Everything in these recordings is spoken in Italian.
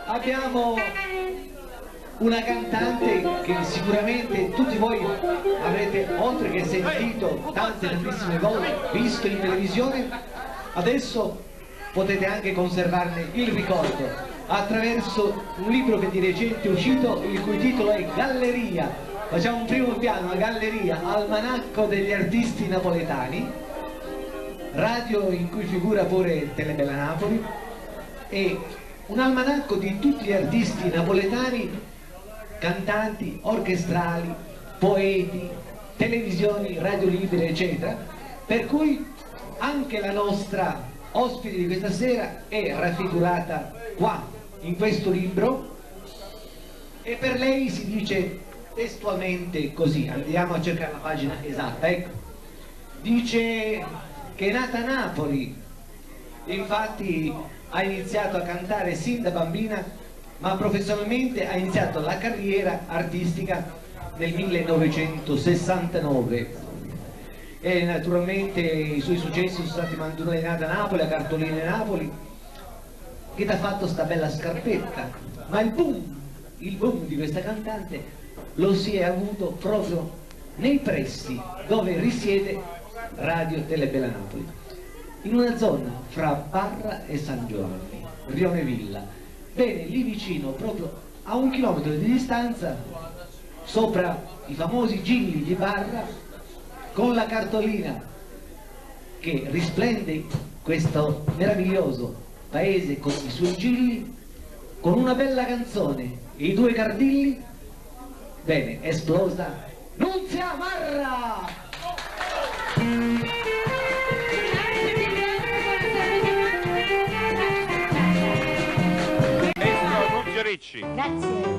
abbiamo una cantante che sicuramente tutti voi avrete, oltre che sentito tante tantissime volte, visto in televisione, adesso potete anche conservarne il ricordo attraverso un libro che di recente è uscito, il cui titolo è Galleria. Facciamo un primo piano, la Galleria, almanacco degli artisti napoletani, radio in cui figura pure Telebella Napoli, e un almanacco di tutti gli artisti napoletani, cantanti, orchestrali, poeti, televisioni, radio libere, eccetera, per cui anche la nostra ospite di questa sera è raffigurata qua, in questo libro, e per lei si dice testualmente così, andiamo a cercare la pagina esatta, ecco, dice che è nata a Napoli, infatti ha iniziato a cantare sin da bambina, ma professionalmente ha iniziato la carriera artistica nel 1969 e naturalmente i suoi successi sono stati Mandorlina nata a Napoli, a Cartolina Napoli, che ti ha fatto sta bella scarpetta, ma il boom di questa cantante lo si è avuto proprio nei pressi dove risiede Radio Telebella Napoli, in una zona fra Barra e San Giovanni, Rione Villa. Bene, lì vicino, proprio a 1 chilometro di distanza, sopra i famosi gigli di Barra, con la cartolina che risplende questo meraviglioso paese con i suoi gigli, con una bella canzone e i 2 cardilli, bene, esplosa Nunzia Marra! Ricci. Grazie.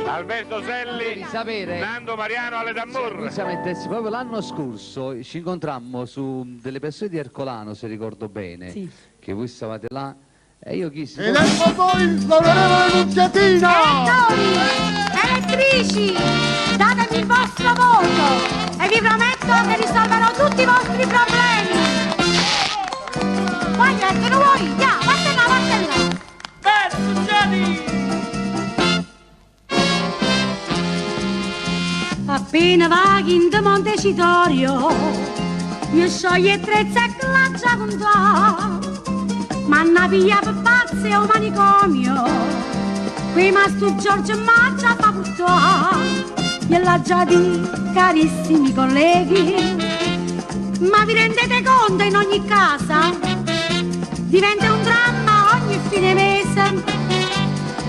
Alberto Selli, sapere, Nando Mariano alle D'Amour. Proprio l'anno scorso ci incontrammo su delle persone di Ercolano, se ricordo bene, sì, che voi stavate là e io chiesi... Ed ecco voi l'onorevole Nunziatina! Elettrici, datemi il vostro voto e vi prometto che risolverò tutti i vostri problemi. vai, che non vuoi, ya, vattene, vattene. Beh, succedi! Appena vaghi in Montecitorio, io scioglie trezza e claccia con te. Manna piglia per pazze o manicomio, qui ma stu Giorgio Maccia fa portare. Gliel'ha già di carissimi colleghi, ma vi rendete conto in ogni casa diventa un dramma ogni fine mese.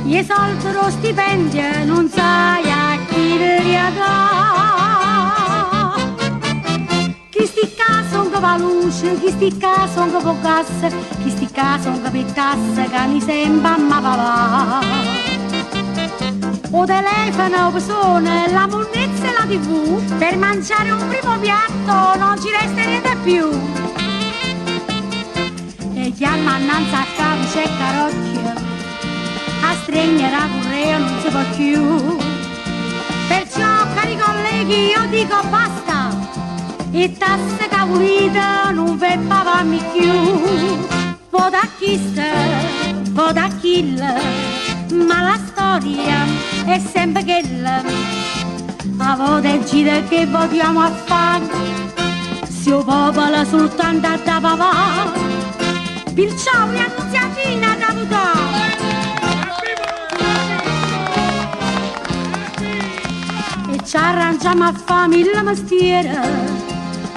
Gli soldi lo stipendio non sai a chi li riadà. Chi sti casa un va luce, chi sti casa un po' gas, chi sti casa un per tassa che mi sembra ma va. O telefono, o persone, la monnezza e la TV, per mangiare un primo piatto non ci resta niente più. E chiama annanzi a capo c'è carocchio, a stringere a correa non si può più. Perciò, cari colleghi, io dico basta, e tasse cavolita non ve pavarmi più. Vota chi sta, vota chi ma la storia è sempre quella. A volte gira che vogliamo a fare, se il popolo soltanto da papà, perciò vi annunziatina da votare. E ci arrangiamo a fare mille mestiere,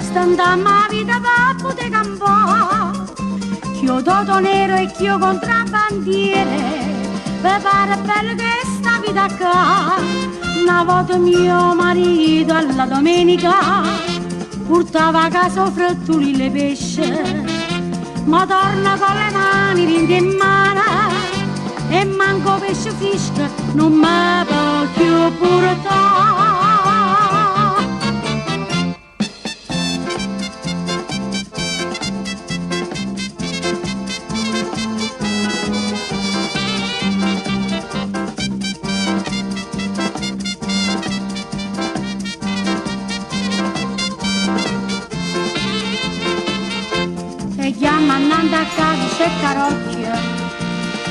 standammo a vita per poter campare. Ch'io doto nero e ch'io contrabbandiere, mi pare bello che sta vita qua. Una volta mio marito alla domenica portava a casa fretturi le pesce, ma torna con le mani rinde in mano e manco pesce fresco non mi può più portare. Andando a casa c'è carocchio,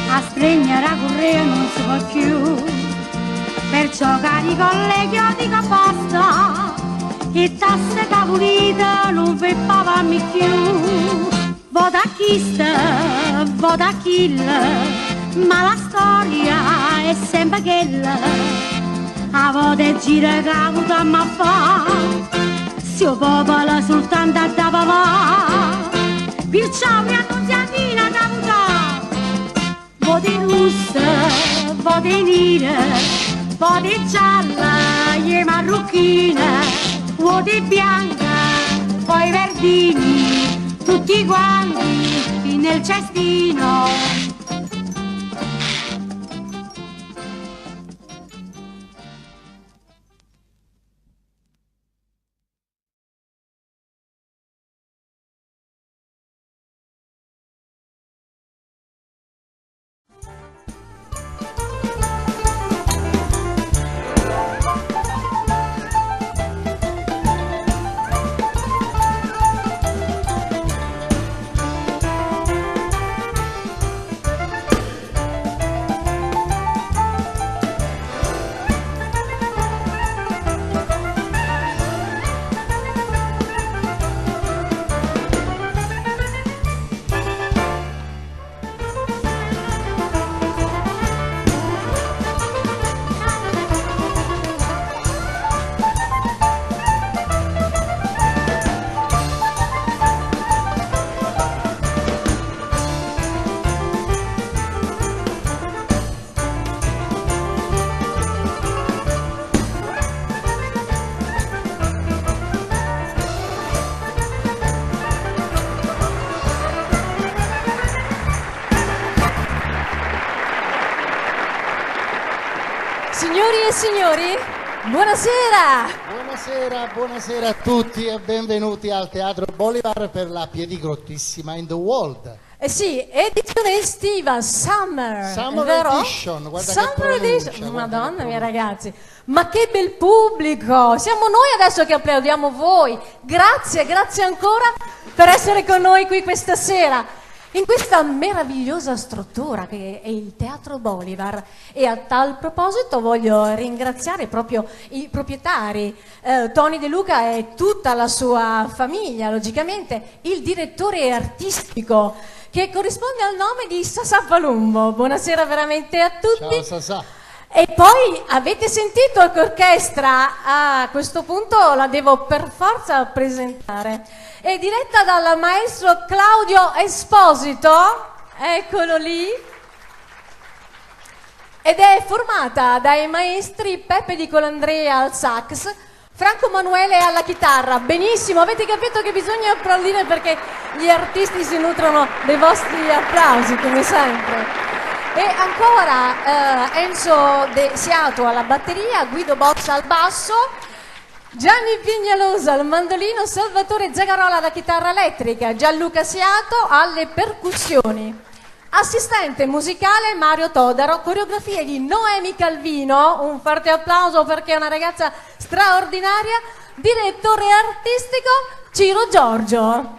a stregnere a correa non si può più. Perciò cari colleghi io dico basta, che tasse cavolite non vi pavarmi più. Vota chi sta, vota chi, ma la storia è sempre quella. A volte gira che ha avuto a ma fa, se il popolo soltanto da papà. Perciò mi annunziatina da votare, voti rossa, voti nera, voti gialla, e marrucchina, voti bianca, poi verdini, tutti quanti nel cestino. Signori e signori, buonasera! Buonasera, buonasera a tutti e benvenuti al Teatro Bolivar per la piedigrottissima In the World. Eh sì, edizione estiva, Summer, Summer vero? Edition, guarda Summer che Edition, pronuncia, Madonna mia ragazzi, ma che bel pubblico! Siamo noi adesso che applaudiamo voi, grazie, grazie ancora per essere con noi qui questa sera. in questa meravigliosa struttura che è il Teatro Bolivar. E a tal proposito voglio ringraziare proprio i proprietari, Tony De Luca e tutta la sua famiglia, logicamente, il direttore artistico che corrisponde al nome di Sasà Palumbo. Buonasera veramente a tutti. Ciao Sasà. E poi avete sentito che orchestra, a questo punto la devo per forza presentare. È diretta dal maestro Claudio Esposito, eccolo lì, ed è formata dai maestri Peppe Di Colandrea al sax, Franco Manuele alla chitarra. Benissimo, avete capito che bisogna applaudire perché gli artisti si nutrono dei vostri applausi, come sempre. E ancora Enzo De Siato alla batteria, Guido Bozza al basso, Gianni Pignalosa al mandolino, Salvatore Zagarola alla chitarra elettrica, Gianluca Siato alle percussioni. Assistente musicale Mario Todaro, coreografie di Noemi Calvino, un forte applauso perché è una ragazza straordinaria, direttore artistico Ciro Giorgio.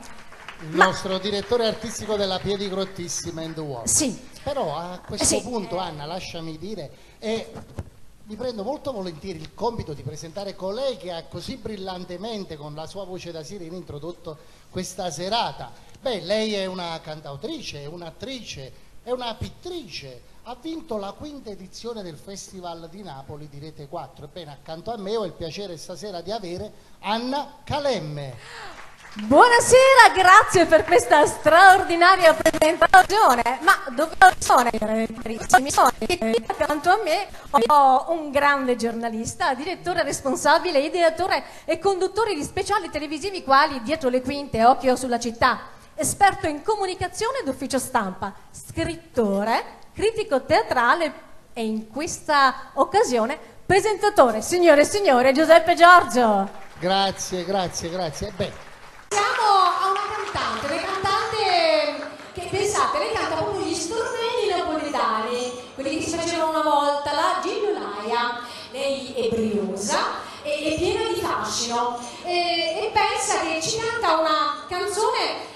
Il nostro direttore artistico della Piedigrottissima in The Wall. Sì. Però a questo punto, Anna, lasciami dire, mi prendo molto volentieri il compito di presentare colei che ha così brillantemente, con la sua voce da sirena, introdotto questa serata. Beh, lei è una cantautrice, è un'attrice, è una pittrice, ha vinto la 5ª edizione del Festival di Napoli di Rete 4. Ebbene, accanto a me ho il piacere stasera di avere Anna Calemme. Buonasera, grazie per questa straordinaria presentazione. Ma dove sono i accanto a me ho un grande giornalista, direttore responsabile, ideatore e conduttore di speciali televisivi quali Dietro le quinte, Occhio sulla città, esperto in comunicazione d'ufficio stampa, scrittore, critico teatrale e in questa occasione presentatore. Signore e signori, Giuseppe Giorgio. Grazie. Beh, siamo a una cantante, le cantante che pensate, lei canta proprio gli stornelli napoletani, quelli che si facevano una volta, la Gigliolaia. Lei è briosa e piena di fascino e pensa che ci canta una canzone,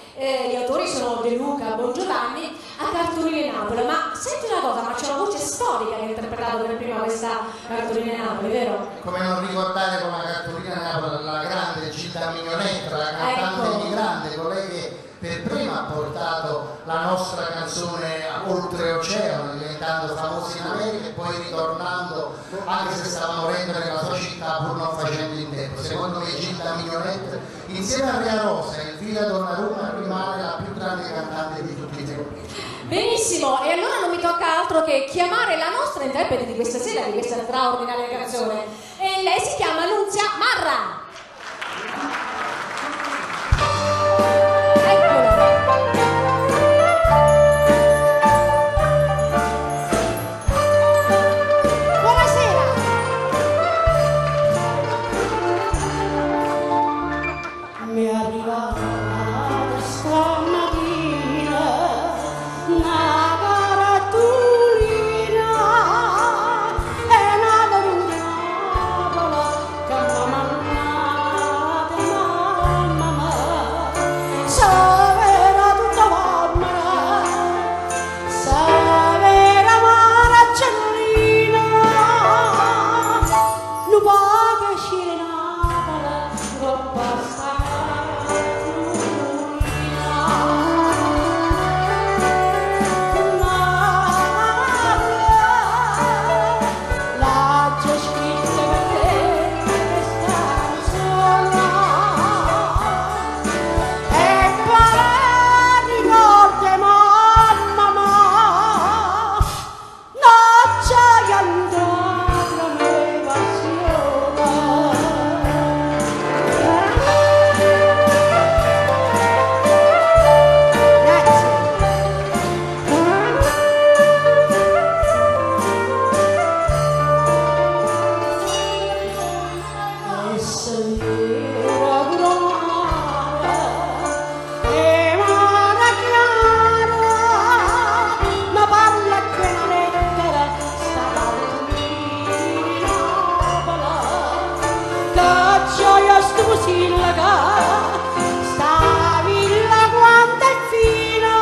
gli autori sono De Luca, Bongiovanni, a Cartoline Napoli. Ma senti una cosa, ma c'è una voce storica che ha interpretato per prima questa Cartoline Napoli, vero? Come non ricordare con la Cartolina Napoli la grande Gilda Mignonetta, la cantante emigrante, colei che per prima ha portato la nostra canzone oltreoceano, diventando famosi in America e poi ritornando, anche se stava morendo nella sua città, pur non facendo in tempo. Secondo me Gilda Mignonetta, insieme a Ria Rosa e Elvira Donnarumma, rimane la più grande cantante di tutti i tempi. Benissimo, e allora non mi tocca altro che chiamare la nostra interprete di questa sera, di questa straordinaria canzone. E lei si chiama Nunzia Marra. Stavi là quanto è fino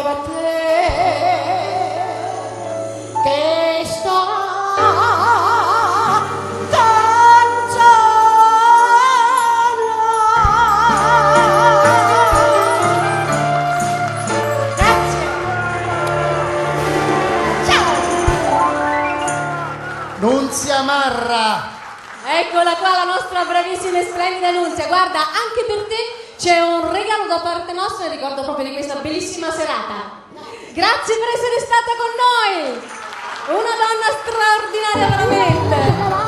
per te che sto Nunzia Marra. Eccola qua la nostra bravissima e splendida Nunzia. Guarda, anche per te c'è un regalo da parte nostra in ricordo proprio di questa bellissima serata. Grazie per essere stata con noi. Una donna straordinaria veramente.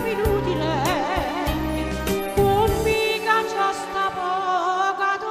Inutile, con mica c'è sta poca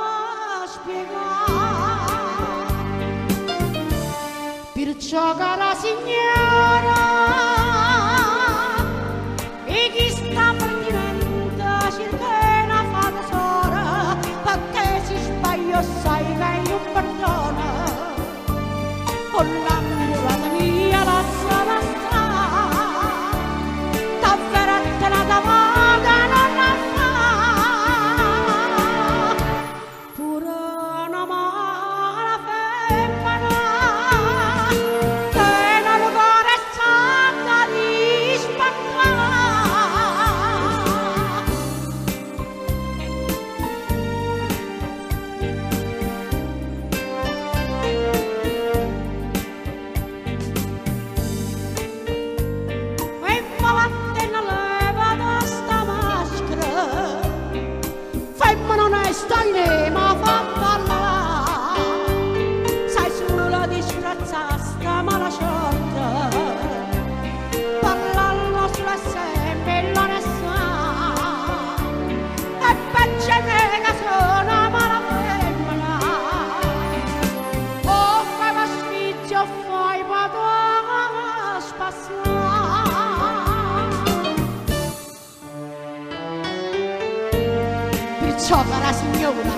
Perciò, cara signora,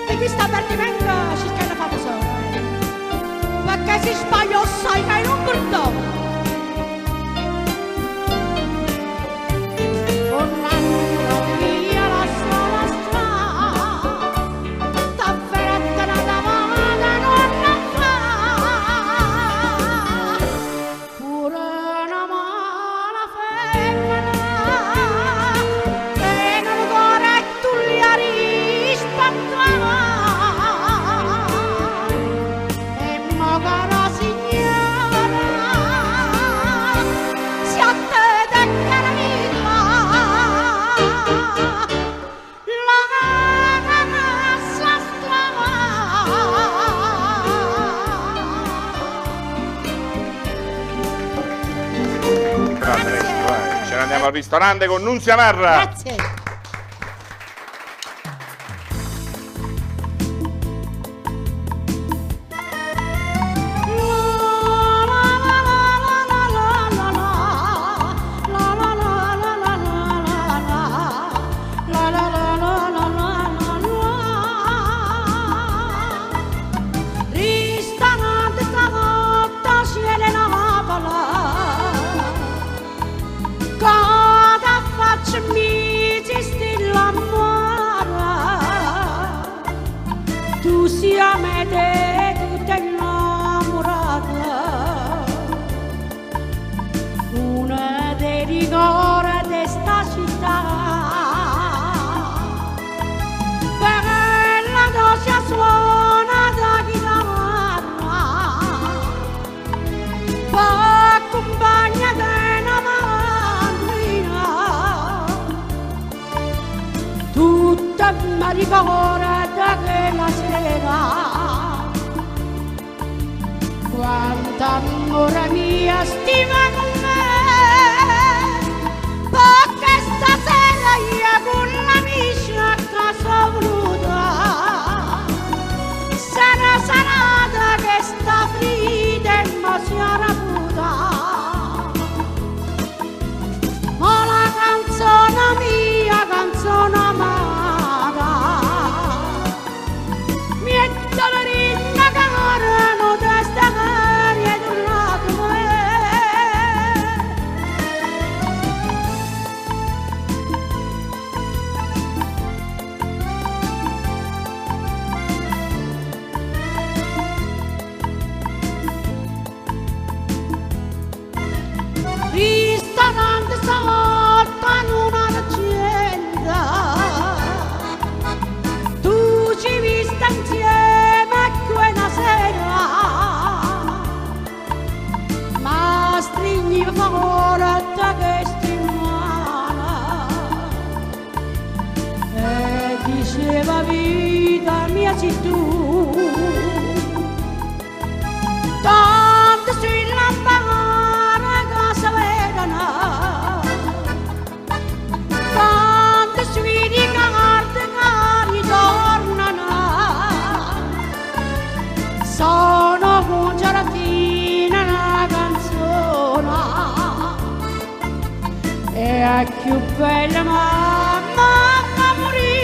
e chi sta avvertimento ci schiena fatto solo, perché si sbaglia sai che non perdono. Ce ne andiamo al ristorante con Nunzia Marra. Grazie. Tu sia me te, tu te innamorata, una dei rigori di sta città, per la dosia suona da chitarra, va compagna della mandrina, tutta mi ricorda quella sera, quanta amore mia stima con me, perché stasera io con l'amici a casa voluta, sarà sanata che sta frita e non si è raputa, ma la canzone mia, canzone amata, ristorante sotto in un'azienda, tu ci vista insieme quella sera, ma stringi forte che strimana e diceva vita mia sei tu, tanto sui lampare casa vedana, tanto sui di carte che ritornano, sono con gelatina una canzone e a più bella mamma morì.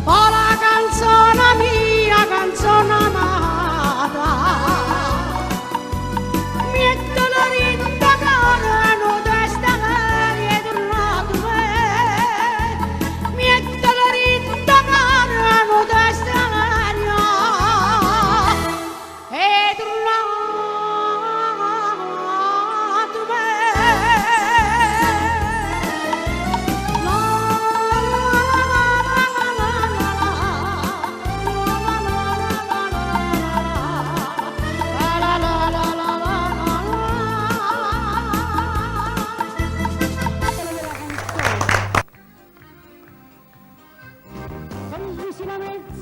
Oh, la canzone mia, canzone amata, mi dolorinda cara, non testa che tornato me, mi dolorinda cara, non testa che tornato me.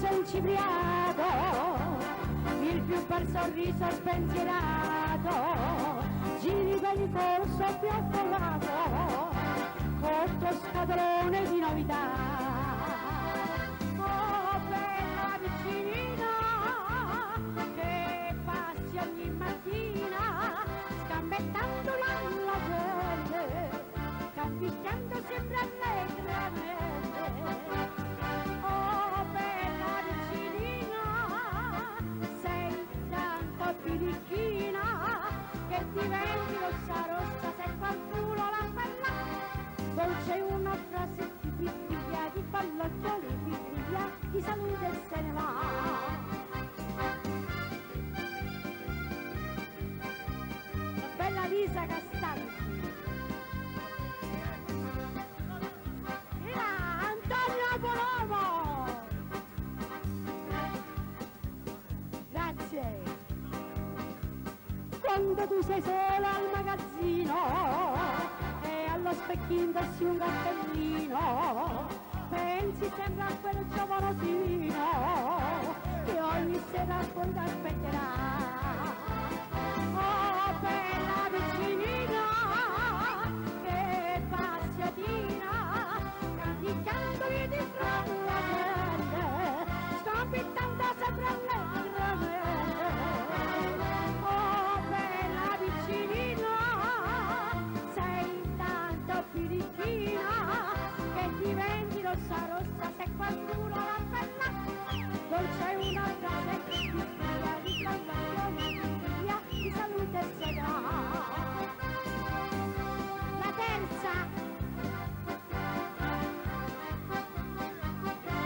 Incipriato, il più bel sorriso spensierato, giri per il corso più affollato, corto scatolone di novità. una frase ti briglia, di ballocchioli ti briglia, ti saluta e se ne va. La bella Lisa Castanti. E là, Antonio Polomo. Grazie. Quando tu sei sola al magazzino e allo specchio indossi un cappellino, pensi sempre a quel giovanotino che ogni sera fuori t'aspetterà. Oh bella vicinina, che passiatina, canticando di fronte a gente, sconfittando sempre allegramente. Oh bella vicinina, sei tanto birichina, che diventi rossa rossa se qualcuno la bella. Dolce una frase che ti fia di cantazione, di salute e se va. La terza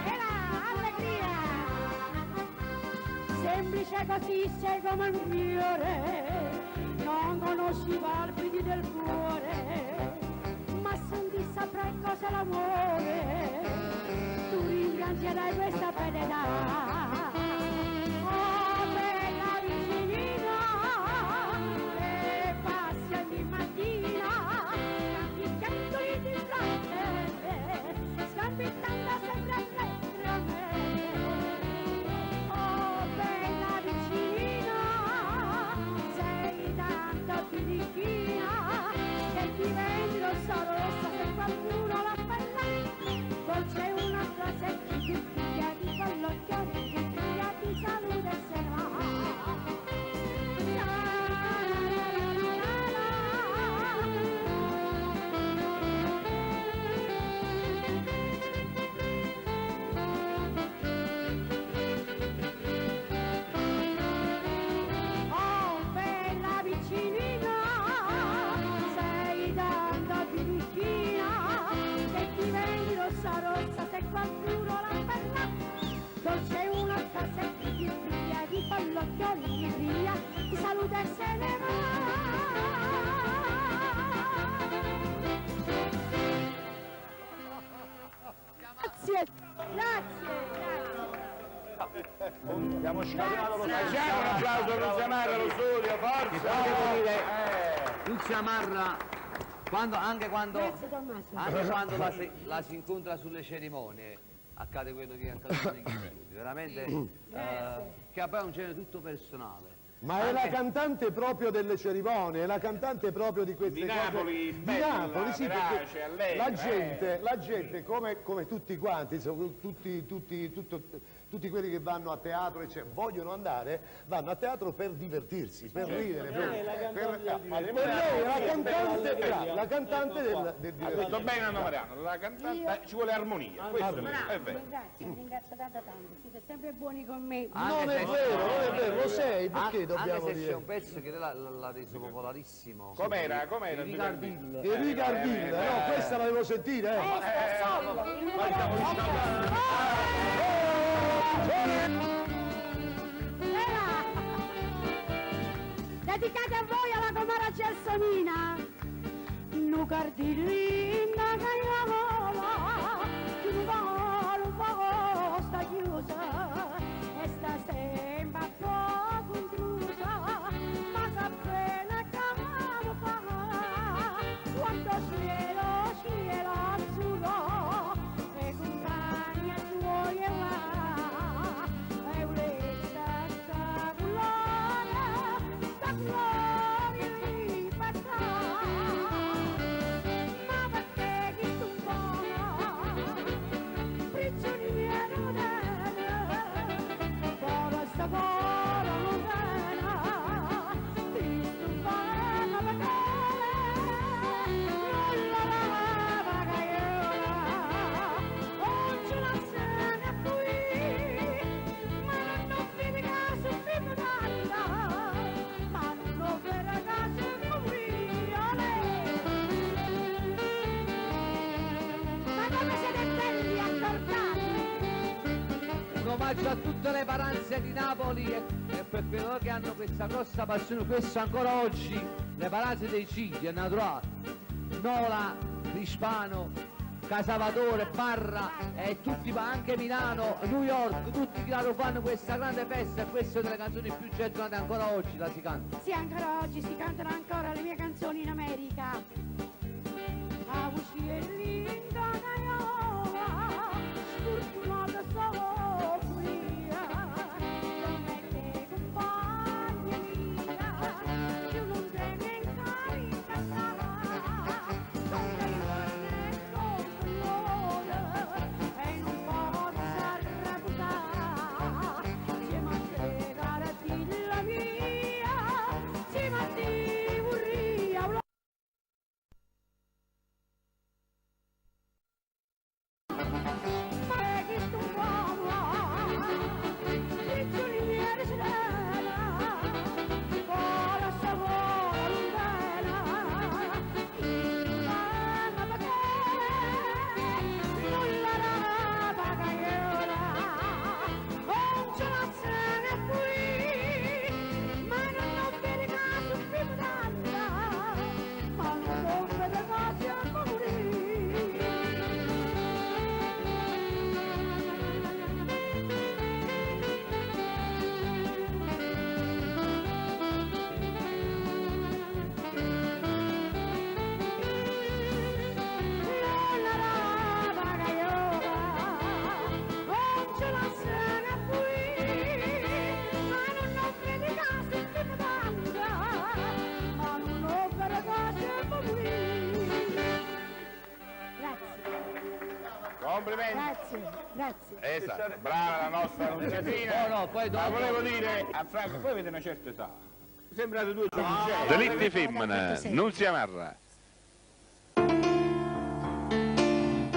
è l'allegria, semplice così sei come un fiore, non conosci i palpiti del cuore, ma se ti saprai cosa l'amore, tu rimpiangerai questa fedeltà. Oh bella vicinina, che passi ogni mattina, canticchiando di fronte, sconfittando sempre allegramente. Oh bella vicinina, sei tanto birichina, che diventi rossa rossa se qualcuno la bella. Dolce una frase che ti figlia di collocchioni, che figlia di salute e se va. Oh bella vicinina, sei tanto birichina, che diventi rossa rossa se qualcuno la bella. Dolce una frase che ti figlia di collocchioni, di figlia di salute e se ne va. Grazie, Abbiamo scatenato lo facciamo un applauso a Luzia Marra allo studio, forza! Luzia Marra, anche quando la si incontra sulle cerimonie, accade quello che è accaduto negli studi, veramente, che poi è un genere tutto personale. Ma è la cantante proprio delle cerimonie, è la cantante proprio di queste Di cose. Napoli, Di bella, Napoli, sì, verace, perché allegra, la gente come tutti quanti, insomma, tutti quelli che vanno a teatro vanno a teatro per divertirsi, per ridere, per lei è la cantante del Ha detto divertimento. bene Anna Mariano, la cantante ci vuole armonia, questo è vero. Grazie, vi ringrazio tanto, siete sempre buoni con me. Non è vero, lo sei, perché dobbiamo anche se c'è dire? un pezzo che l'ha reso popolarissimo. Com'era? Ricardillo. Enrico Ardilla, no, questa la devo sentire, Dedicate a voi alla comara Gelsomina, Nucardillina che io vola, che un po' sta chiusa e sta sempre poco intrusa, ma che bene che fa, quando cielo azzurro e compagna tuoi e là, e uletta sta gloria libertà, ma perché chi tu omaggio a tutte le paranze di Napoli e per quello che hanno questa grossa passione, questo ancora oggi, le paranze dei Cigli, è naturale. Nola, Rispano, Casalvatore, Barra e tutti, ma anche Milano, New York, tutti che fanno questa grande festa e queste sono le canzoni più gettonate ancora oggi, la si canta. Sì, ancora oggi si cantano ancora le mie canzoni in America. A uccellinda gaiola, sfortunata soffria, non mette compagnia mia, più non teme in carica non rimane consola, e non possa reputare, se mi spiegare di la via, se mi vorria una Complimenti. Grazie. Esatto, brava la nostra Annunziatina. No, poi dopo. Ma volevo dire a Franco, voi avete una certa età. Sembrate due giovincelli. Delitti femmina, Nunzia Marra.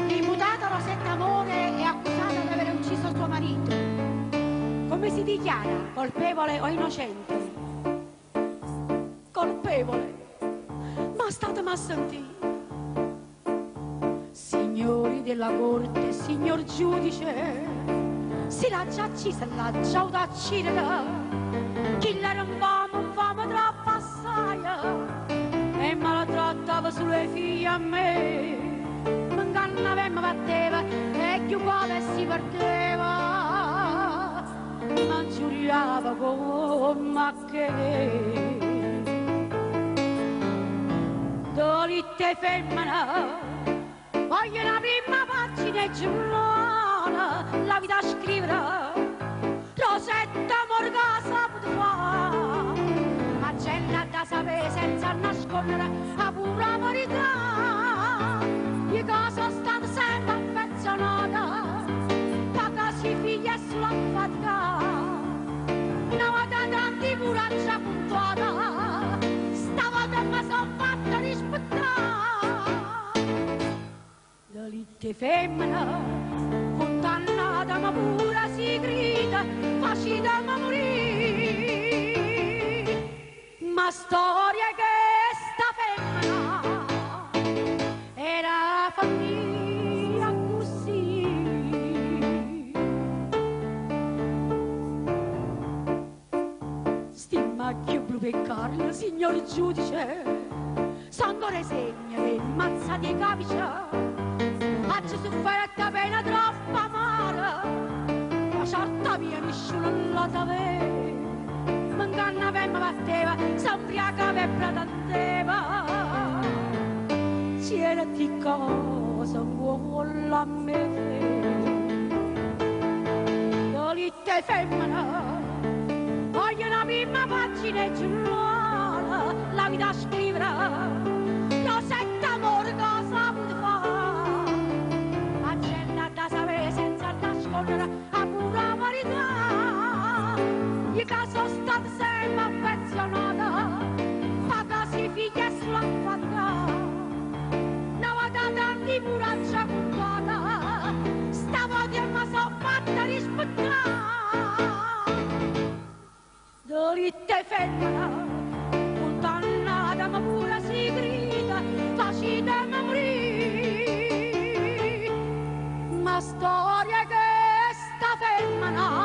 L'imputata Rosetta Amore è accusata di aver ucciso suo marito. Come si dichiara? Colpevole o innocente? Colpevole. Ma state a sentire. Signori della corte, signor giudice, si l'ha già accisa, l'ha già uccidere. Chi l'era un famo troppo assai, e me la trattava sulle figlie a me. M'ingannava e mi batteva, e chi uguale si perdeva, ma giuriava come che. Dolitte femmina, voglio la prima pagina e giornale, la vita a scrivere, Rosetta Morga saputo fare, ma c'è da sapere senza nascondere la pura verità, io che sono stata sempre affezionata, pagasi figlia sulla fatica, una volta tanti pure già puntuata, stavolta mi sono fatta rispettare. Delitte femmina, condannata ma pure si grida, facita ma morire. Ma storia che sta femmina era famiglia così. Stimacchio blu per Carlo, signor giudice, sono resegna e mazza di capice. Oggi sofferta pena troppo amara, la certa mia nessuno la sapeva, m'ingannava e mi batteva, s'ambriacava e pretendeva, c'era di cosa vuole a me. Dolitte femmina, voglio una prima pagina e giornale, la vita a scrivere, Rosetta Morga saputo fare, agenda da sapere senza nascondere la pura verità, io che sono stata sempre affezionata, pagasi figlia sulla fatica, una volta tanti pure già puntata, stavolta mi sono fatta rispettare. Dolitte femmina, condannata ma pure si grida, facita ma morire. Ma storia che sta femmina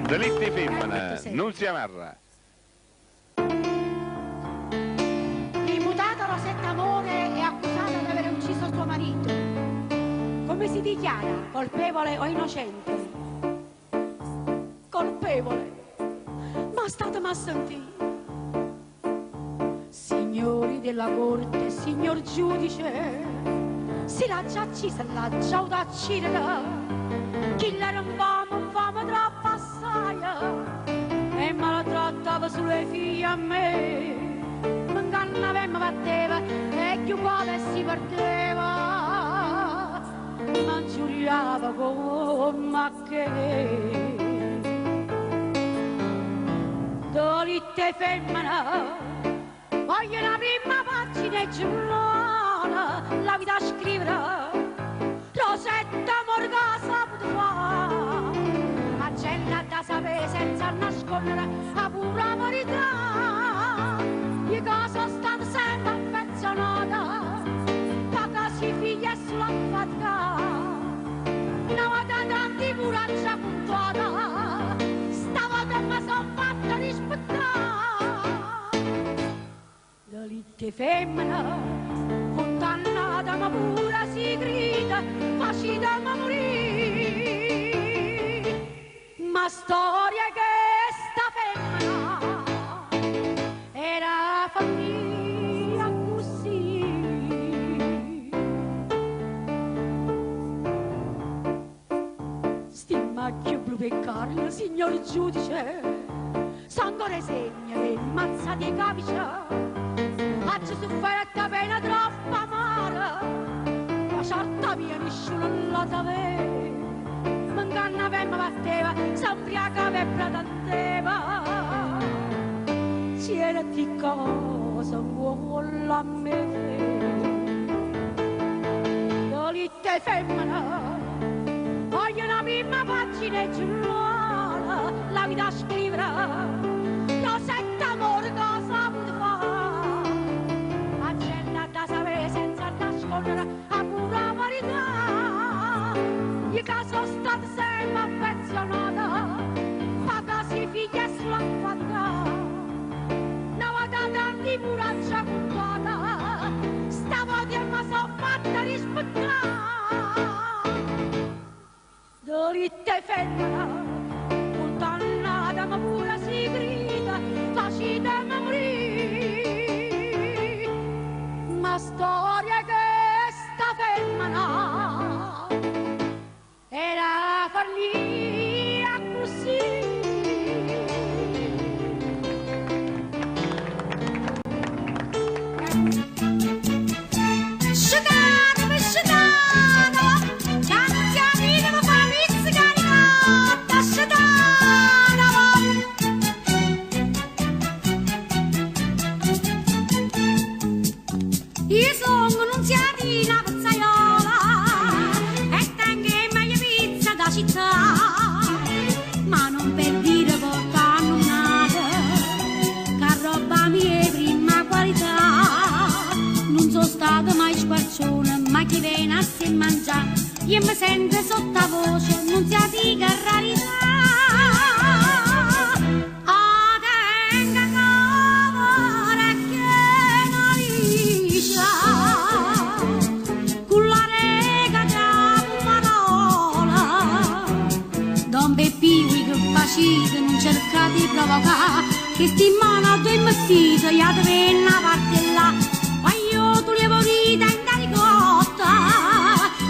Delitti femmina, Nunzia Marra. L'imputata Rosetta Amore è accusata di aver ucciso suo marito. Come si dichiara? Colpevole o innocente? Colpevole. Ma state a sentire. Signori della corte, signor giudice, si l'ha già accisa, l'ha già uccidere. Chi l'era un famo troppo assai, e me la trattava sulle figlie a me. M'inganna mi batteva e più quale si perdeva, ma giuriava come che dolitte femmina. Voglio la prima pagina e giornale, la vita a scrivere, Rosetta Morga saputo fare, ma c'è da sapere senza nascondere la pura verità. Io che sono stata sempre affezionata, pagasi figlia sulla fatica, una volta tanti pure già puntuata, stavolta mi sono fatta rispettare. Delitti femmina, condannata ma pure si grida, facita ma morire. Ma storia che sta femmina era famiglia così. Sti macchie blu per Carlo, signor giudice, sangue segna e mazza di camicia. Faccio sofferta pena troppo amara, la certa mia nessuno la sapeva. M'inganna per mi batteva, s'ambriacava e pretendeva. C'era di cosa vuole a me. Dolitte femmina, voglio una prima pagina e giornale, la vita a scrivere, Rosetta Morga saputo fare, agenda da sapere senza nascondere la pura verità. Io che sono stata sempre affezionata, pagasi figlia sulla fatica, una volta tanti pure già puntata, stavolta mi sono fatta rispettare. Dolitte femmina, condannata ma pure si grida, facita ma morire. Ma storia che sta femmina era farlia così. Io sono Nunziatina Pizzaiola e tengo meglio pizza da città, ma non per dire porta annunata, che roba mia è prima qualità. Non sono stata mai squarcione, ma chi viene a se mangiare, io mi sento sottovoce, Nunziatina rarità. Non cerca di provocare, che sti mono due mestiti, io ti vengo a parte là, ma io tu lievo vita in da ricotta,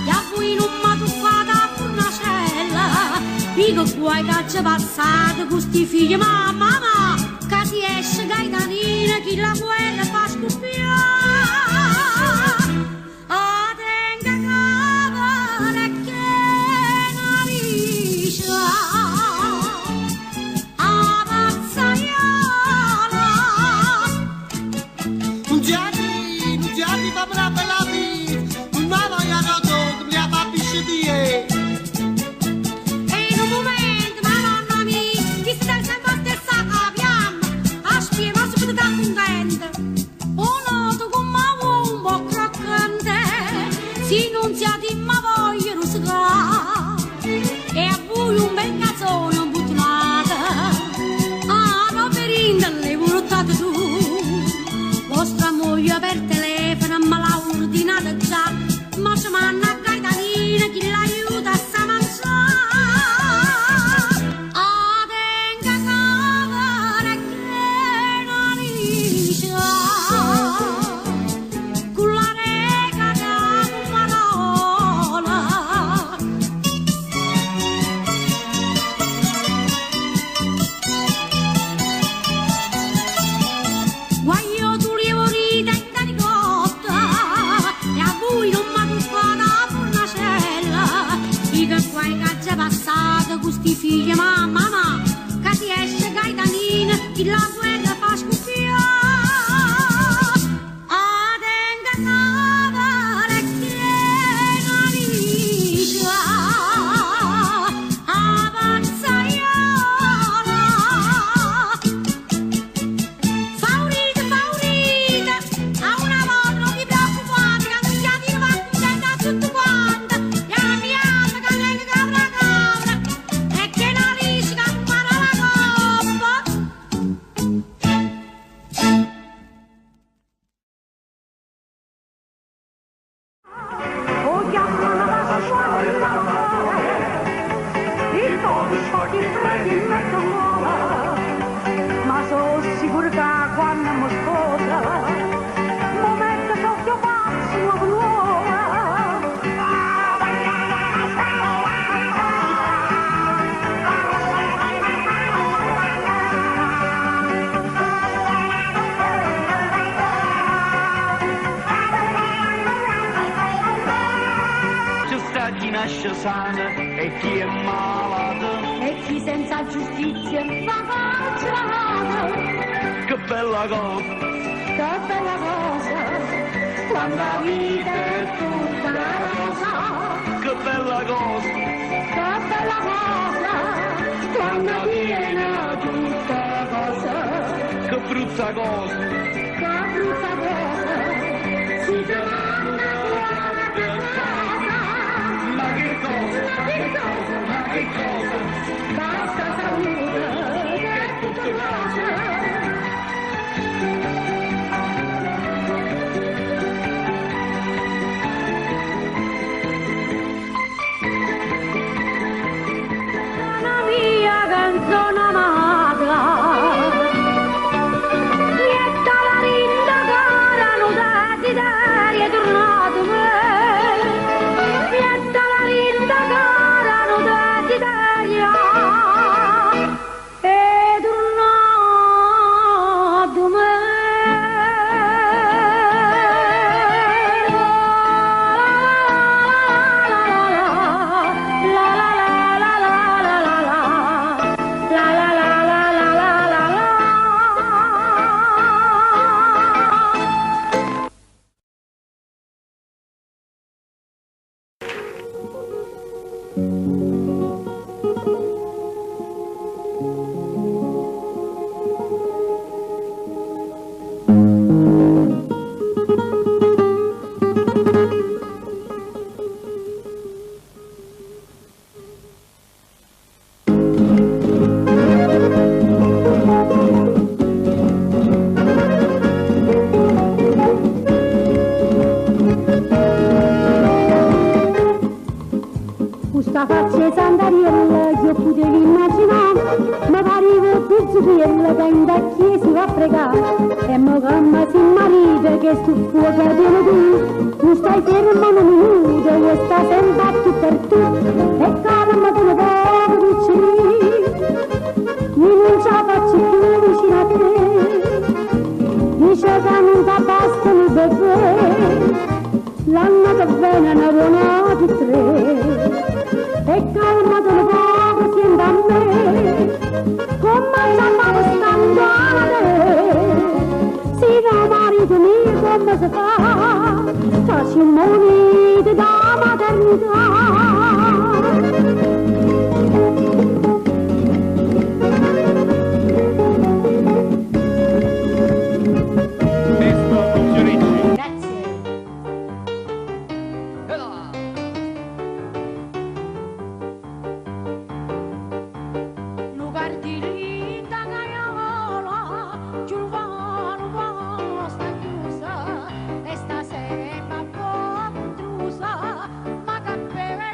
io fui in un matuffata a furnacella, dico vuoi che ci passate con sti figli, mamma, che ti esce gaitanina, chi la guerra fa scoppiare. sana e chi è malato. E chi senza giustizia va carcerato. Che bella cosa, Che bella cosa, quando la vita è tutta rosa. che bella cosa, Che bella cosa, quando viene tutta cosa. che brutta cosa. Che brutta cosa, si torna a casa. Ma che cosa, Ma che cosa, ma che cosa, basta salute, che è tutto cosa. La mia canzone amata, lieta la rinda cara, non desiderio è tornato me. Lieta la rinda cara, non desiderio è tornato me. Questa faccia sandariella che io potevo immaginare, ma pariva pizzichiella che in vecchia si va a pregare. E mo come si marita che sul fuoco è pieno tu, non stai fermo un minuto, che sta sempre tu per tu. E calma te ne poco vicino, io non ce la faccio più vicino a te. Dice che non ti bastano i bebè, l'anno che viene ne buonati tre. E calmatelo poco, sienta a me, come ciabato standare. Si no marito mio come si fa, facci un monito da maternità. Ma che pena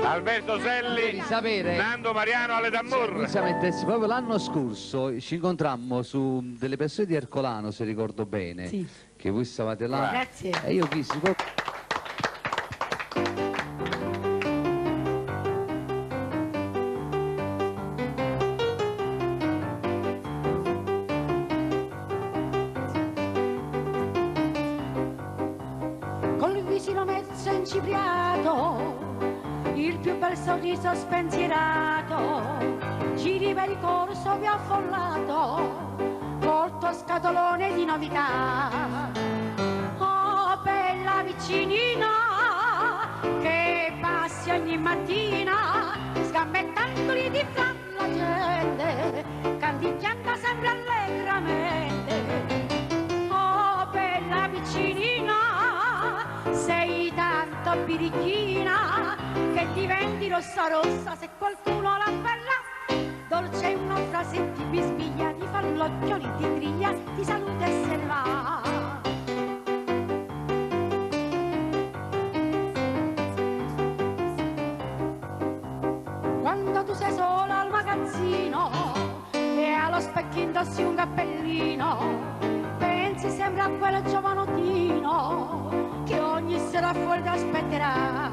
Alberto Selli, Devi sapere, Nando Mariano alle D'Amour. inizialmente proprio l'anno scorso ci incontrammo su delle persone di Ercolano, se ricordo bene, Sì. che voi stavate là. Grazie. E io chiesi Col visino mezzo incipriato, il più bel sorriso spensierato, giri per il corso più affollato, col tuo scatolone di novità. Oh, bella vicinina, che passi ogni mattina, scambettandoli di fra la gente, canticchiando sempre allegramente. Oh, bella vicinina, sei tanto birichina che diventi rossa rossa se qualcuno la parla. Dolce una frase ti bisbiglia, ti fa l'occhioli, ti griglia, ti saluta e se ne va. Quando tu sei sola al magazzino e allo specchio indossi un cappellino, pensi sempre a quel giovanottino che ogni sera fuori ti aspetterà.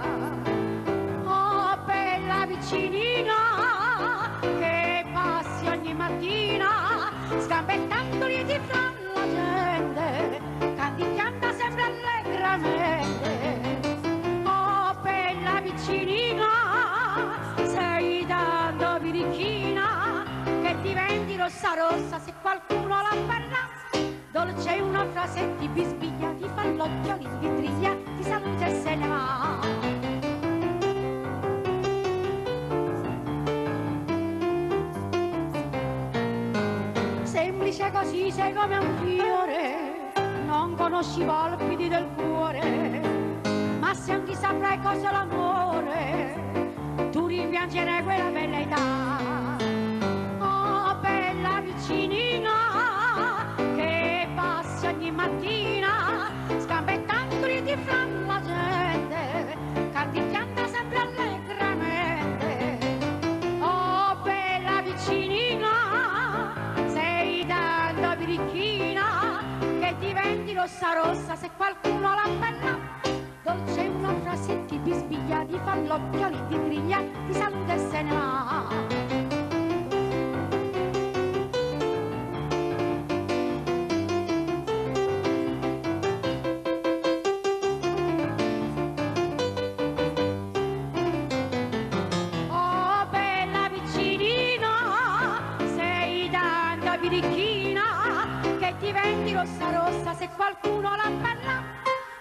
Oh, bella vicinina, che passi ogni mattina, scambettandoli di fra la gente, canticchiando sempre allegramente. Oh, bella vicinina, sei tanto birichina che diventi rossa rossa se qualcuno la parla. Dolce una frase ti bisbiglia, ti fa l'occhio, ti triglia, ti saluta e se ne va. Semplice così sei come un fiore, non conosci i palpiti del cuore, ma se anche saprai cosa è l'amore, tu rimpiangerai quella bella età. Oh, bella vicinina, che passi ogni mattina, scambettandoli di fra la gente, canticchiando sempre allegramente. Oh, bella vicinina, sei tanto birichina che diventi rossa rossa se qualcuno la parla. Dolce una frase ti bisbiglia, ti fa l'occhioli, ti griglia, ti saluta e se ne va. Oh, bella vicinina, sei tanta birichina che diventi rossa rossa se qualcuno la parla.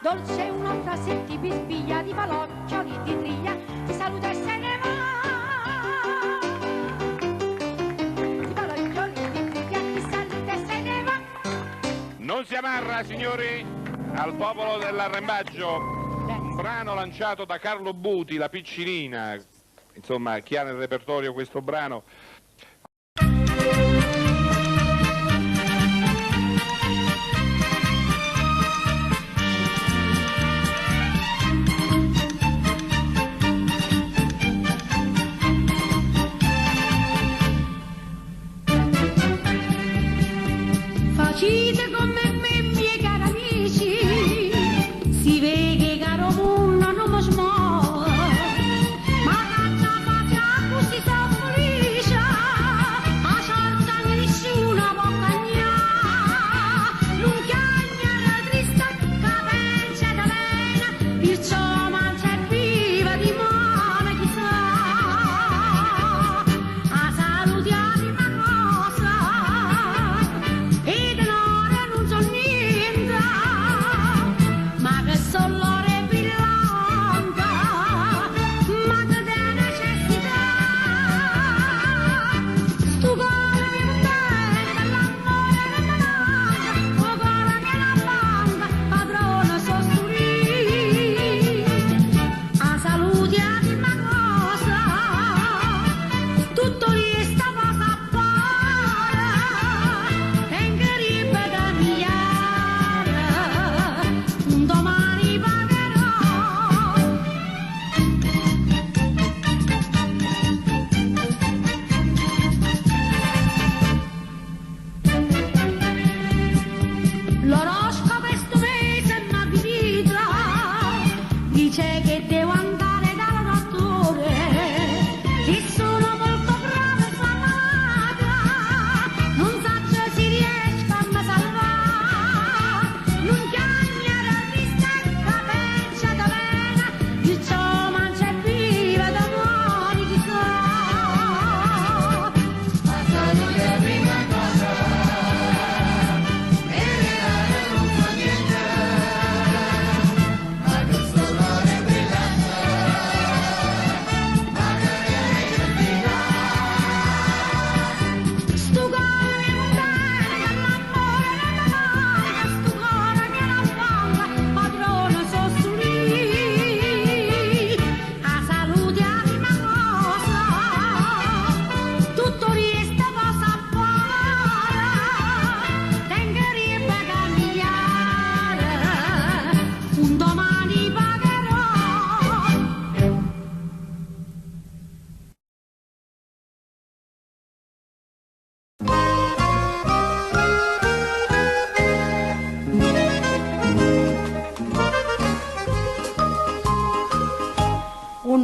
Dolce una frase ti bisbiglia, ti fa l'occhioli, ti triglia, ti saluta e se ne va. Ti fa l'occhioli, ti triglia, ti saluta e se ne va. Non si amarra, signori, al popolo dell'arrembaggio. Un brano lanciato da Carlo Buti, La Piccinina. Insomma, chi ha nel repertorio questo brano? Facite come me, miei cari amici, si vede caro mondo non mi smuove, ma canta faccia così sta felice,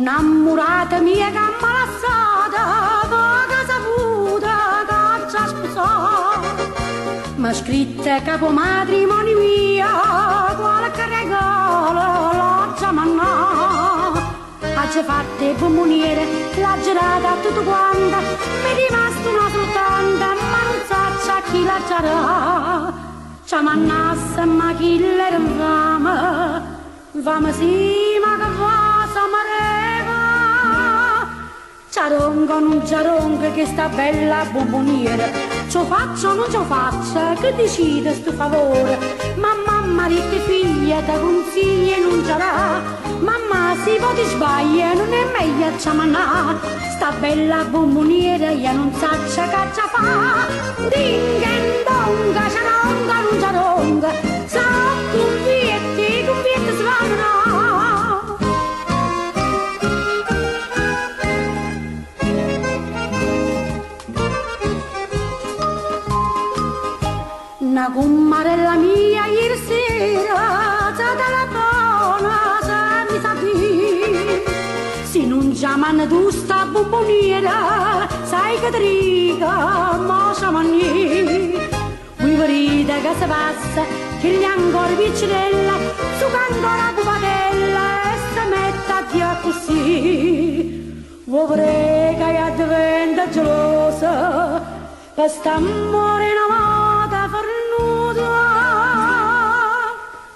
innamorata mia che malassata, che saputa che già sposato. Ma scritta capo matrimonio mia, qualche regalo l'ho già mannato. Ha già fatte bomboniere, l'ha girata tutto quanta, mi è rimasto una soltanto, ma non sa chi la girà. Ci mannassa ma chi l'era in fame sì ma che fa s'amareva. Ciaronga non ciaronga che sta bella bomboniera, ciò faccio o non ciò faccio, che decide sto favore. Mamma, marito e figlia ti consiglia non c'era. Mamma si può ti sbaglia, non è meglio ciamannà. Sta bella bomboniera io non sa che ci fa. Dingendonga, ciaronga non ciaronga, sarò convietti si vanno. Una commarella mia ieri sera se telefona se mi sa chi. Se non chiamano tu sta bomboniera, sai che triga ma chiamani. Voi vedete che si passa, che gli ancora piccinella, su che ancora pupadella e si mette a dire così. Voi prega e diventa gelosa, per sta amore amata fornuta.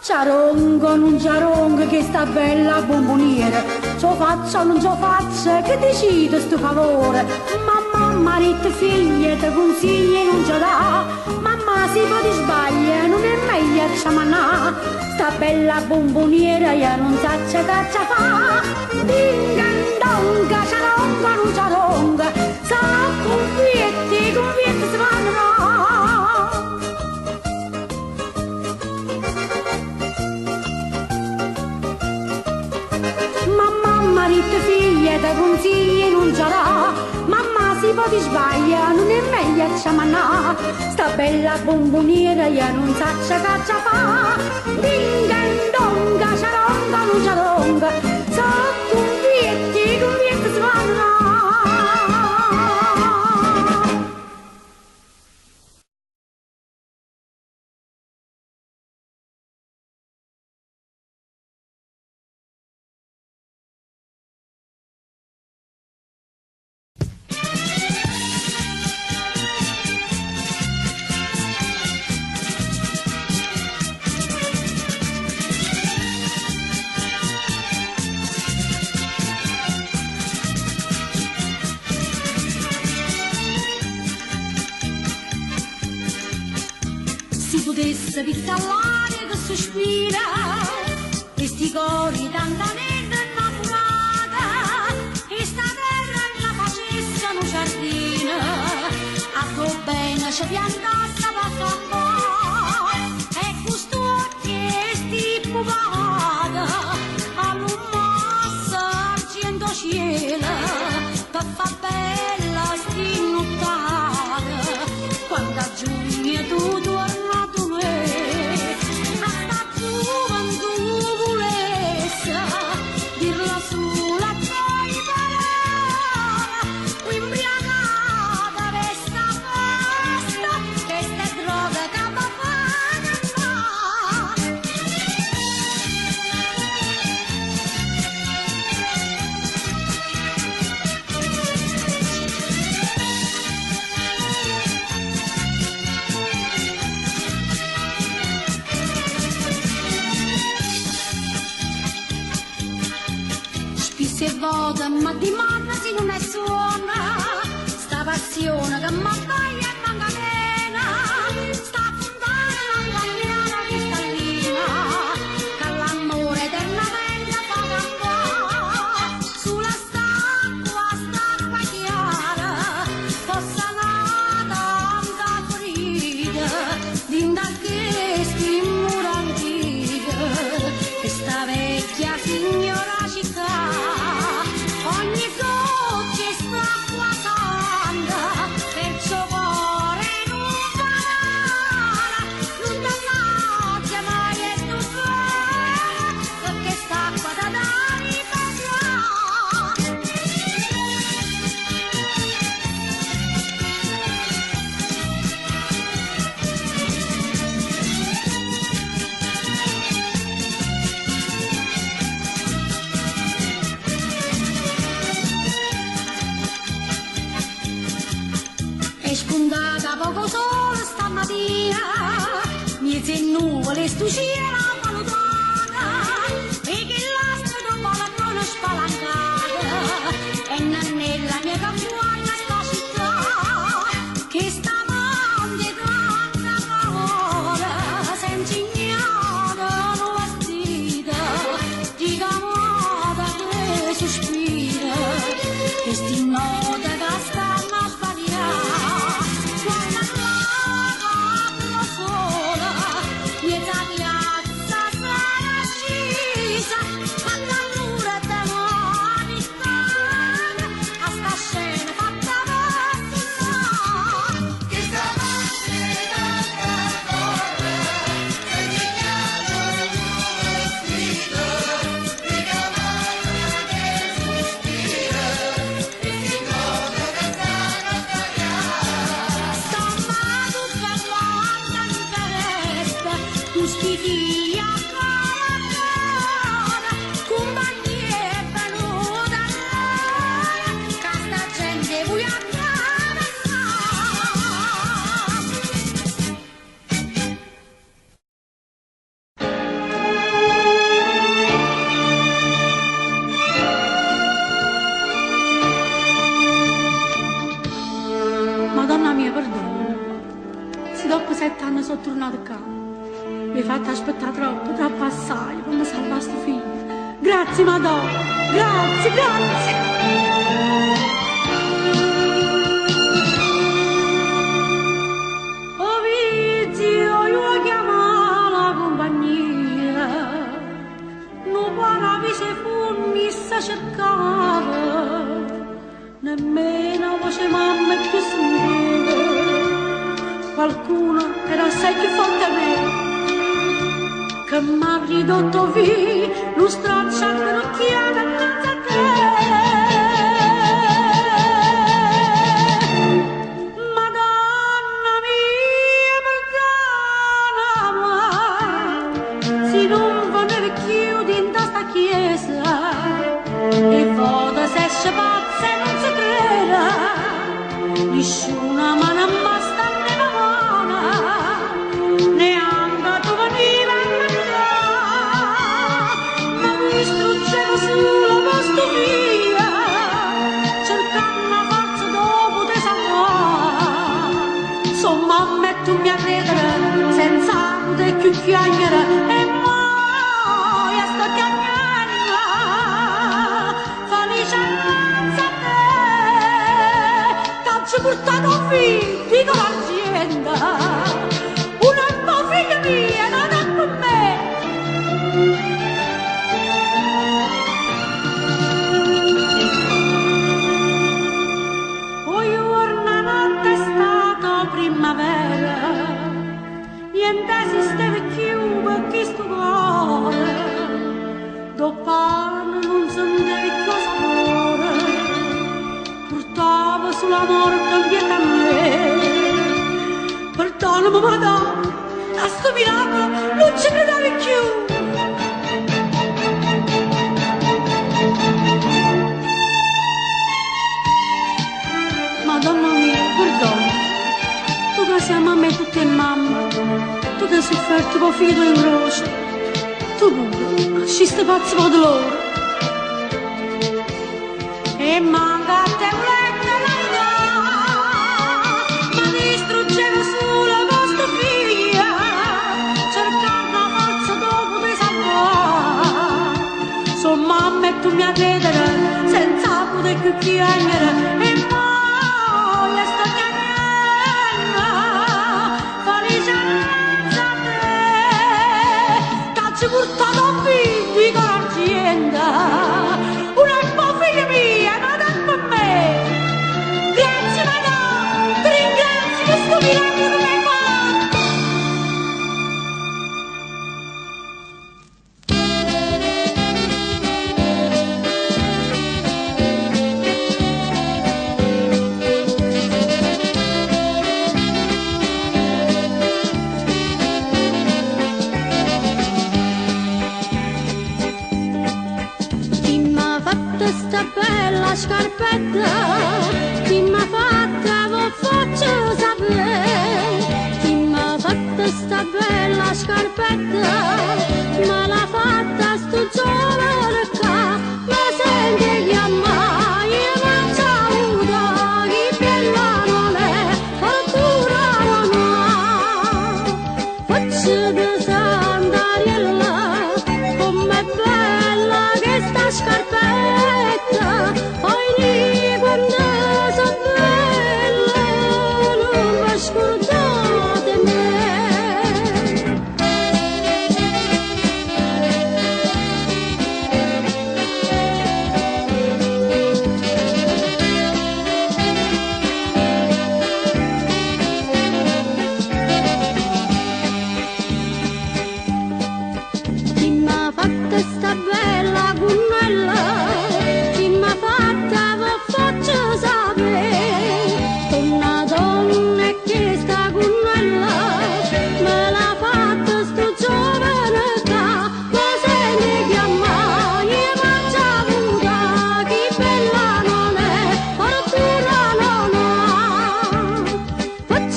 Ciaronga non ciaronga che sta bella bomboniera, ciò faccia o non ciò faccia, che decide sto favore. Mamma, marito e figlia ti consiglia non ce l'ha. Mamma si può ti sbaglia, non è meglio ciamannà. Sta bella bomboniera io non sa che ci fa. Dingendonga, ciaronga non ciaronga, sa convietti si vanno. Marito e figlia ti consiglia non ce l'ha. Mamma si può ti sbaglia, non è meglio ciamannà. Sta bella bomboniera io non sa che ci fa. Dingendonga, ciaronga non ciaronga, sa convietti si vanno. Potesse pizzallare che sospira, questi cori tantanente innamorata, e sta terra la facesse un giardino, a go bene ci piantasse per campare, e questo occhi pupata, all'ummassa argento cielo, per fa bella sti nottata, quando a giugno tu torni. Ma di manna se non è suona, sta passione che m'abbaia e manca pena, sta fontana cagliana cristallina, che l'amore eternamente fa campare, sulla stacqua chiara, fosse nata anda ferita, dinda che sti mura antica, questa vecchia signora città. Ogni goccia sta qua santa, perciò spuntata poco sole stamattina, niente nuvole stucire la valutata, e che l'astro dopo la buona spalancata, e nella mia campagna sta città, che stavamo tanta parola, senza ignata, non vestita, di camata che sospira, che sti note che stanno a sbagliare, quando la sola, pietà piazza sarà scesa, a l'allura da mani stanno, a sta scena fatta passare, che sta passando ancora, se ti piace il tuo vestito, di camata che sospira, e si nota che stanno a tagliare, stammato per l'anna in caresta, tu schifia ancora, compagnia è venuta allora, che sta gente vuoi attraversare. Madonna mia, perdono. Se dopo 7 anni sono tornato qua, mi hai fatto aspettare troppo assai per mi salvare sto figlio. Grazie, Madonna. Grazie, grazie. Oh, Vizio, io chiamo la compagnia. Non parlavi se fu messa cercava. Nemmeno voce mamma è più sentita, qualcuno era assai più forte a me, che m'ha ridotto via, lo stracciato l'occhiata innanzi a te. Madonna mia, perdonami, se non venire chiudi in sta chiesa, e vado se esce pazza e non si creda, nessuna mano a basta ne pavona, neanche tu veniva a mangiare, ma mi distruggeva solo questo via, cercando una forza dopo te salvare. Insomma, mettomi a credere, senza poter più chiacchiere, e poi sto chiacchierando, felice innanzi a te, t'ho portato un figlio di l'azienda, una tua figlia mia, nata con me. Poi una notte è stata primavera, niente esisteva più per chi sto cuore, dopo anni non sentiva più sapore, portava sulla morte dietro a me. Perdonami, Madonna, a sto miracolo non ci credevi più. Madonna mia, perdono, tu che sei mamma e tutte mamma, tu che hai sofferto con figlio in croce, tu pure, ci stai pazzo per dolore. E manca a te volendo la verità, ma distruggeva solo questo figlio, cercando una forza dopo di salvare. Sono mamma e tu mi a credere, senza poter più chiedere, e poi sto chiamando, felice innanzi a te, t'ho portato un figlio con l'azienda, una tua figlia mia, nata con me. Grazie, Madonna, ti ringrazio per questo miracolo che mi hai fatto. Sta bella scarpetta, chi m'ha fatta, vo faccio sapere.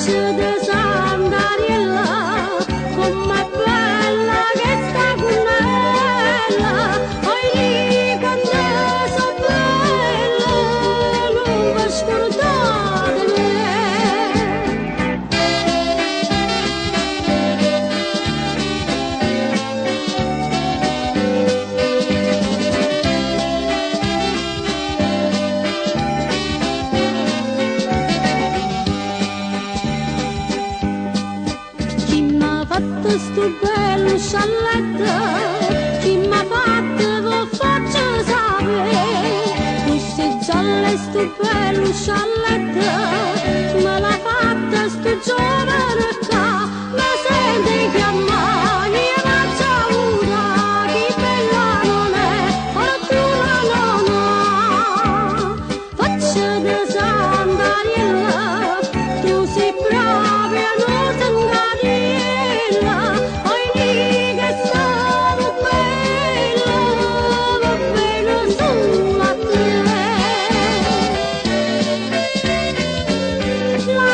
faccia di Sant'Ariella, com'è bella che sta cunnella, oi lì quando so bella, non vi scordate me. Chi m'ha fatto sto bello scialletto, chi m'ha fatto vo faccio sapere, queste gialle sto bello scialletto, me l'ha fatta sto giovane qua, ma senti che a mani e la giaura, chi bella non è, ora tu la non ha, faccia di Sant'Ariella, tu sei proprio non Sant'Ariella, oi lì che stavo bella solo a te. La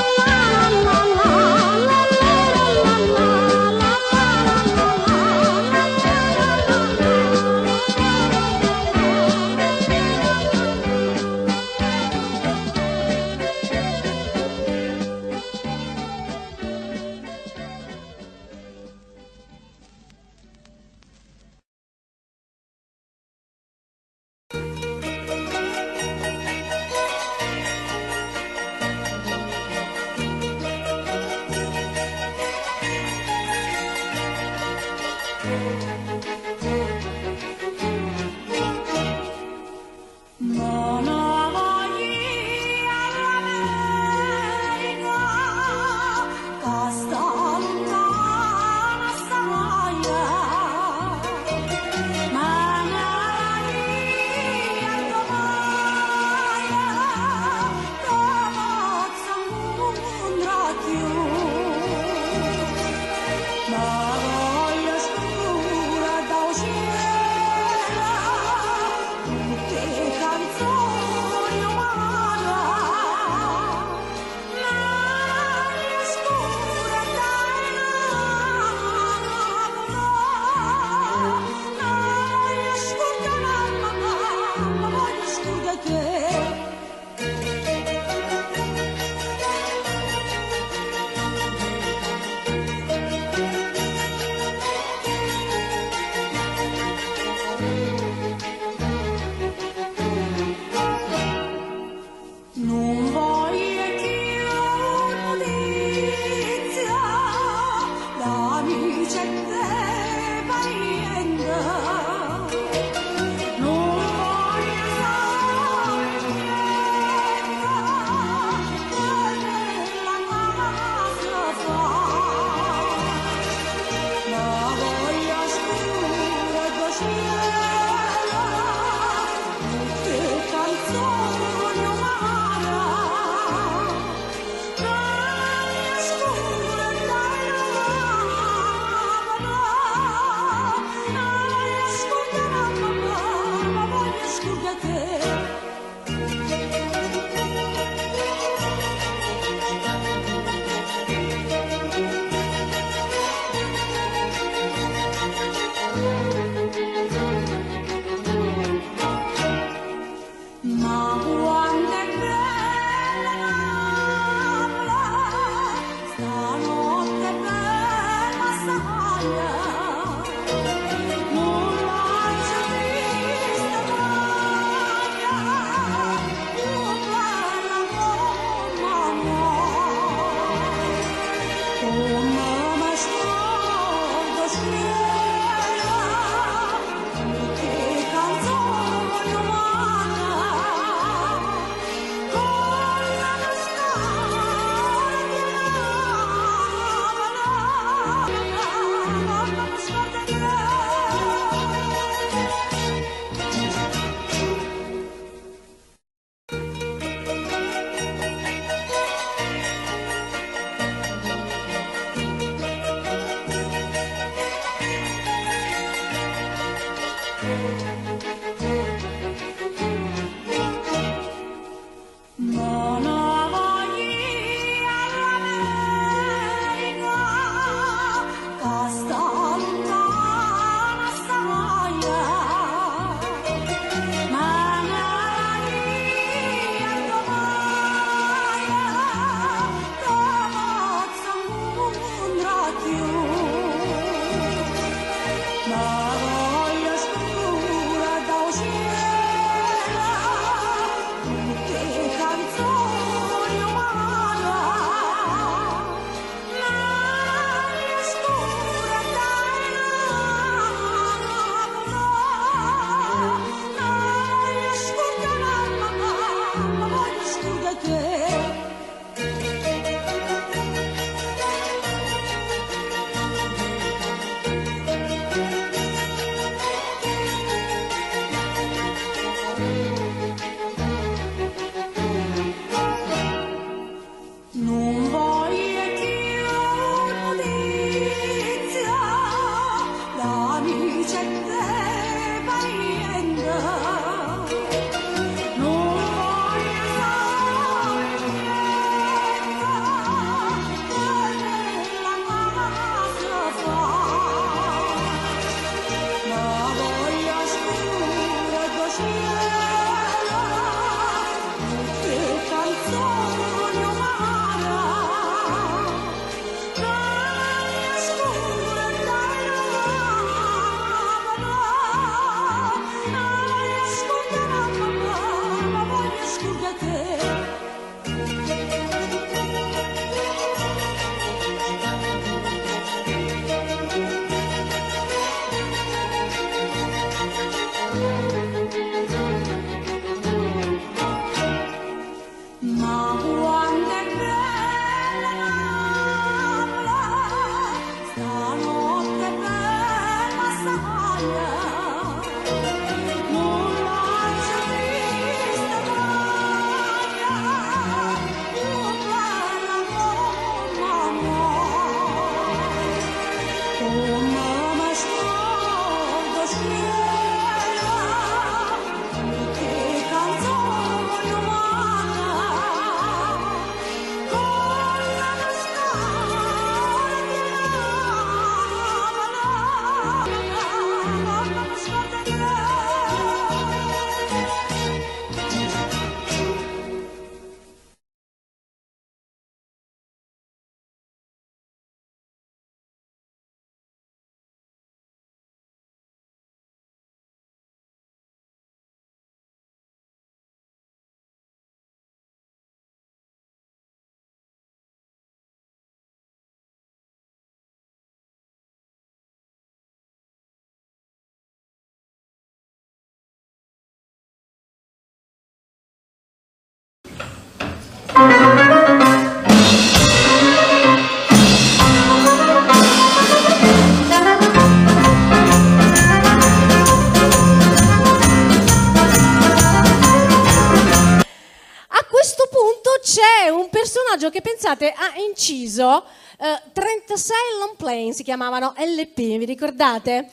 questo punto c'è un personaggio che, pensate, ha inciso 36 long plane, si chiamavano LP, vi ricordate?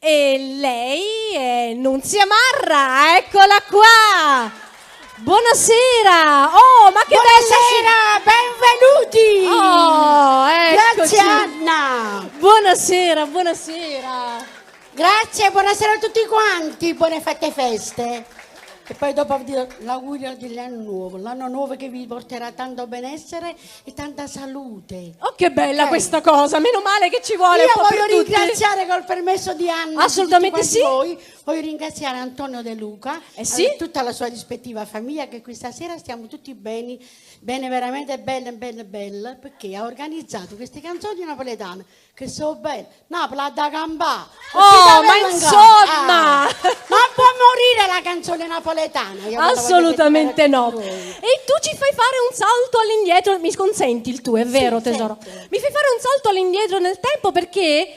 E lei è Nunzia Marra, eccola qua! Buonasera! Oh, ma che benvenuti! Oh, eccoci! Grazie Anna! Buonasera, buonasera! Grazie, buonasera a tutti quanti, buone fette feste! E poi dopo l'augurio l'anno nuovo che vi porterà tanto benessere e tanta salute. Oh, che bella questa cosa, meno male che ci vuole. Io un po' voglio per tutti. ringraziare col permesso di Anna. Assolutamente sì. Voi. Voglio ringraziare Antonio De Luca sì? e tutta la sua rispettiva famiglia, che questa sera stiamo tutti bene, veramente belle, perché ha organizzato queste canzoni napoletane che sono belle. Napoli da gamba. Oh, ma insomma! Non può morire la canzone napoletana. Io assolutamente no. E tu ci fai fare un salto all'indietro, mi consenti il tuo, è vero, sì, tesoro? Certo. Mi fai fare un salto all'indietro nel tempo perché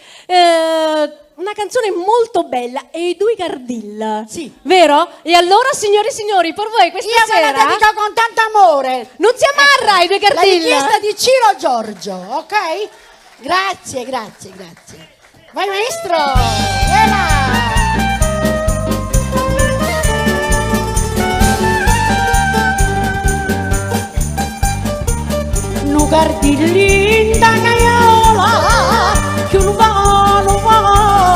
una canzone molto bella è I Due Gardilla. Sì. Vero? E allora, signore e signori, per voi questa sera... Io ve la dedico con tanto amore. Nunzia Marra, I Due Gardilla. La richiesta di Ciro Giorgio, ok? Grazie. Vai maestro! Nu gardillin da caiola, che un vano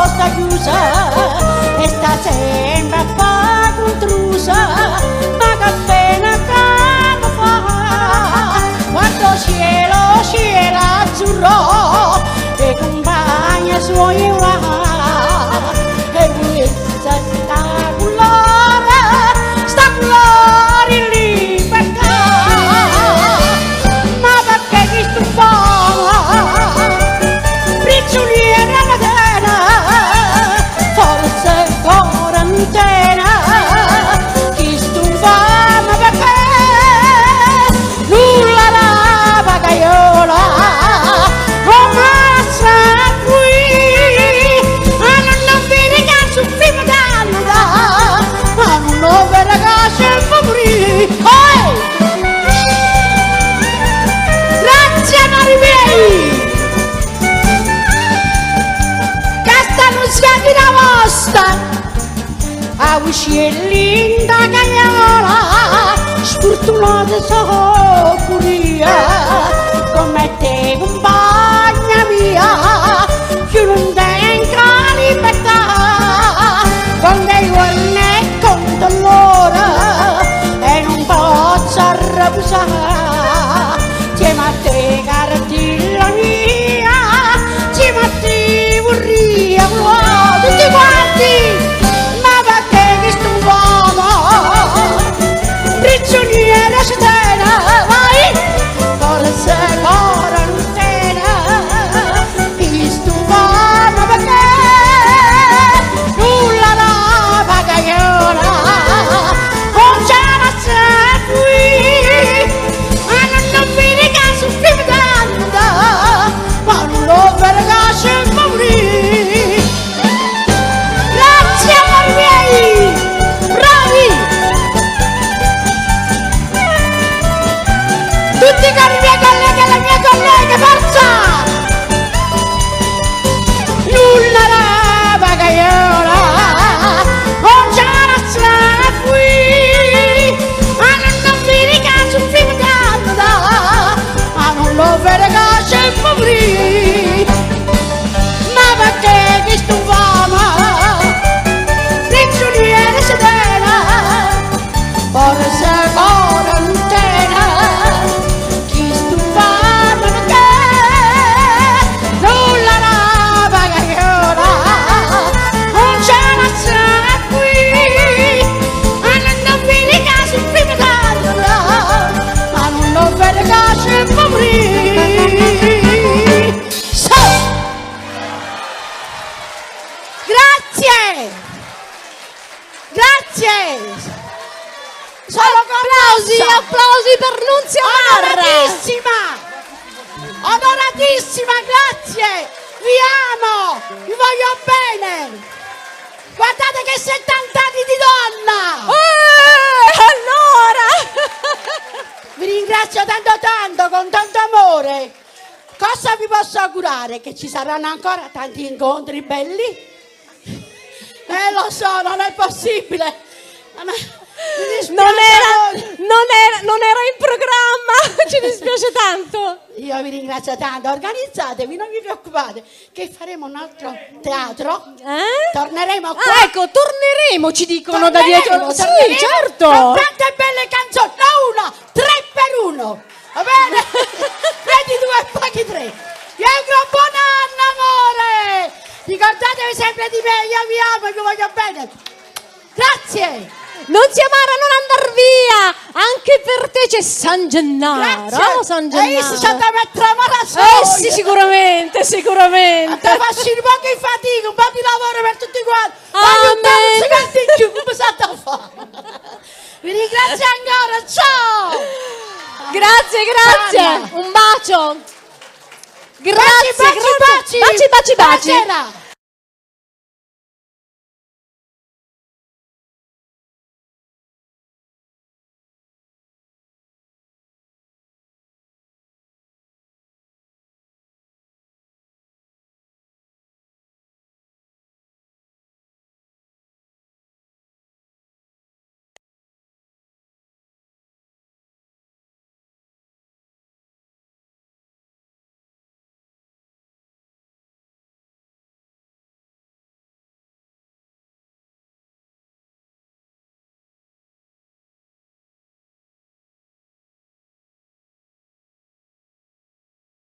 sta chiusa, e sta sempre a fare intrusa, ma che pena che fa, quando cielo azzurro, e compagna suoi va, e questa sta colore in libertà, ma perché chi stufava, prigioniera catena, forse quarantena, chi stufava perché nulla la pagaiola, non passa qui, ma non vede cazzo prima d'anno, ma non vede cazzo il favorito. Grazie cari miei, che stanno schiavi la vostra, a uscire da caiola, sfortunata so pure come te compagna mia, che non tengo libertà, con dei guarne con l'ora, e non posso riposare, insieme a te cartilla mia, insieme a te vorrei tutti quanti, ma perché questo uomo prigioniera setena, vai, forse quarantena, questo uomo perché nulla la pagaiola, non c'è la c'è qui, ma non vede caso prima d'andare, ma non lo vede caso in morire. Grazie amori miei, bravi! Tutti cari miei colleghi e le mie colleghe, forza! Nulla la pagaiola, non c'è la strada qui, ma non vede caso prima d'andare, ma non lo vede caso in morire. Ma perché che stufava, prigioniera sedena, forse quarantena, chi stufava perché nulla la pagaiola, non c'è la strada qui, ma non vede caso prima d'andare, ma non lo vede caso in morire. Amatissima, grazie! Vi amo! Vi voglio bene! Guardate che 70 anni di donna! Allora! Vi ringrazio tanto, con tanto amore. Cosa vi posso augurare? Che ci saranno ancora tanti incontri belli? Lo so, non è possibile. Non era in programma, ci dispiace tanto. Io vi ringrazio tanto, organizzatevi, non vi preoccupate, che faremo un altro teatro. Torneremo qua. Ah, ecco, torneremo, ci dicono da dietro. Sì, certo. Con tante belle canzoni, no una, 3 per 1. Va bene? Prendi 2 e paghi 3. Vi auguro buon anno, amore. Ricordatevi sempre di me, io vi amo e vi voglio bene. Grazie. Nunzia Marra, non andar via, anche per te c'è San Gennaro. San Gennaro. E io c'è da mettere la soia. Sì, sicuramente. Ti faccio un po' di fatica, un po' di lavoro per tutti quanti. Amen. In giù, come state a fare? Vi ringrazio ancora, ciao. Grazie. Anna. Un bacio. Baci. Baci. Buonasera.